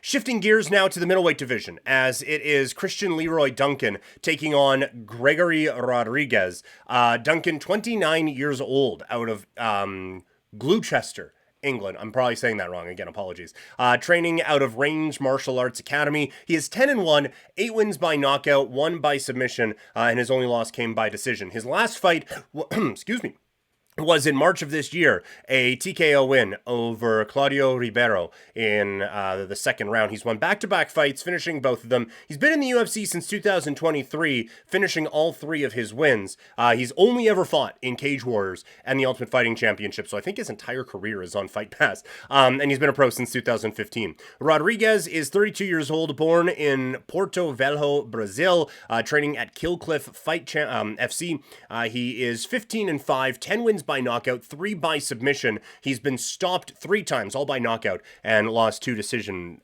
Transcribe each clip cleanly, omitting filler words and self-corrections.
Shifting gears now to the middleweight division, as it is Christian Leroy Duncan taking on Gregory Rodrigues. Duncan, 29 years old, out of Gloucester, England. I'm probably saying that wrong. Again, apologies. Training out of Range Martial Arts Academy. He is 10-1, 8 wins by knockout, 1 by submission, and his only loss came by decision. His last fight, excuse me, was in March of this year, a TKO win over Claudio Ribeiro in the second round. He's won back-to-back fights, finishing both of them. He's been in the UFC since 2023, finishing all 3 of his wins. He's only ever fought in Cage Warriors and the Ultimate Fighting Championship, so I think his entire career is on Fight Pass. And he's been a pro since 2015. Rodrigues is 32 years old, born in Porto Velho, Brazil, training at Killcliff Fight FC. He is 15-5, 10 wins by knockout, 3 by submission. He's been stopped 3 times, all by knockout, and lost 2 decision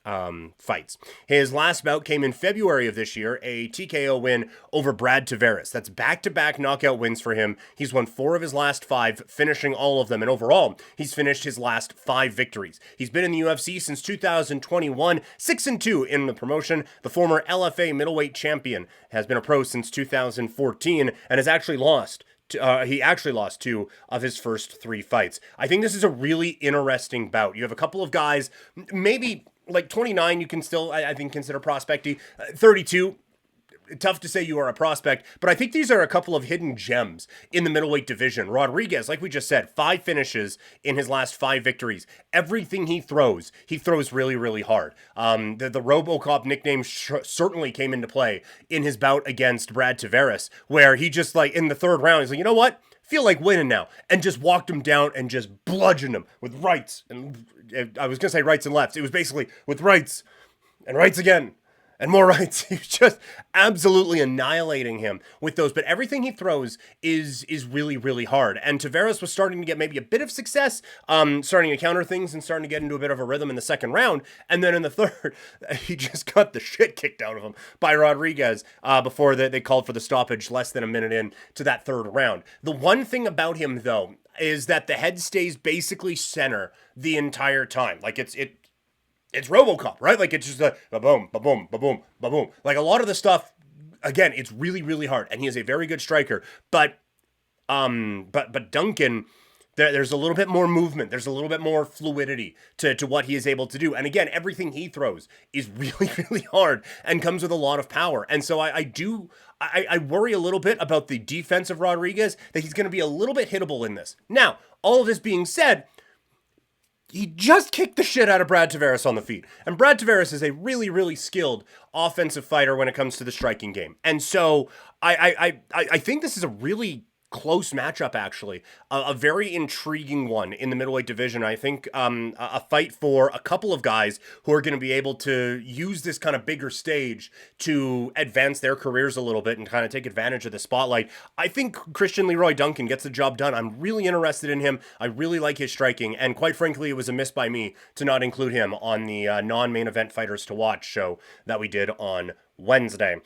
fights. His last bout came in February of this year, a TKO win over Brad Tavares. That's back-to-back knockout wins for him. He's won 4 of his last 5, finishing all of them, and overall, he's finished his last 5 victories. He's been in the UFC since 2021, 6-2 in the promotion. The former LFA middleweight champion has been a pro since 2014 and has actually lost he actually lost 2 of his first 3 fights. I think this is a really interesting bout. You have a couple of guys, maybe like 29, you can still, I think, consider prospecty. 32, tough to say you are a prospect, but I think these are a couple of hidden gems in the middleweight division. Rodrigues, like we just said, 5 finishes in his last 5 victories. Everything he throws really, really hard. The RoboCop nickname certainly came into play in his bout against Brad Tavares, where he just, like, in the 3rd round, he's like, you know what? Feel like winning now, and just walked him down and just bludgeoned him with rights. And I was going to say rights and lefts. It was basically with rights and rights again. And more rights. He's just absolutely annihilating him with those. But everything he throws is really, really hard. And Tavares was starting to get maybe a bit of success, starting to counter things and starting to get into a bit of a rhythm in the 2nd round. And then in the 3rd, he just got the shit kicked out of him by Rodrigues before they called for the stoppage less than a minute in to that 3rd round. The one thing about him, though, is that the head stays basically center the entire time. Like, it's RoboCop, right? Like, it's just a ba-boom, ba-boom, ba-boom, ba-boom. Like, a lot of the stuff, again, it's really, really hard, and he is a very good striker. But Duncan, there's a little bit more movement. There's a little bit more fluidity to what he is able to do. And again, everything he throws is really, really hard and comes with a lot of power. And so I worry a little bit about the defense of Rodrigues, that he's going to be a little bit hittable in this. Now, all of this being said, he just kicked the shit out of Brad Tavares on the feet. And Brad Tavares is a really, really skilled offensive fighter when it comes to the striking game. And so I think this is a really close matchup, actually. A very intriguing one in the middleweight division. I think a fight for a couple of guys who are going to be able to use this kind of bigger stage to advance their careers a little bit and kind of take advantage of the spotlight. I think Christian Leroy Duncan gets the job done. I'm really interested in him. I really like his striking. And quite frankly, it was a miss by me to not include him on the non-main event fighters to watch show that we did on Wednesday.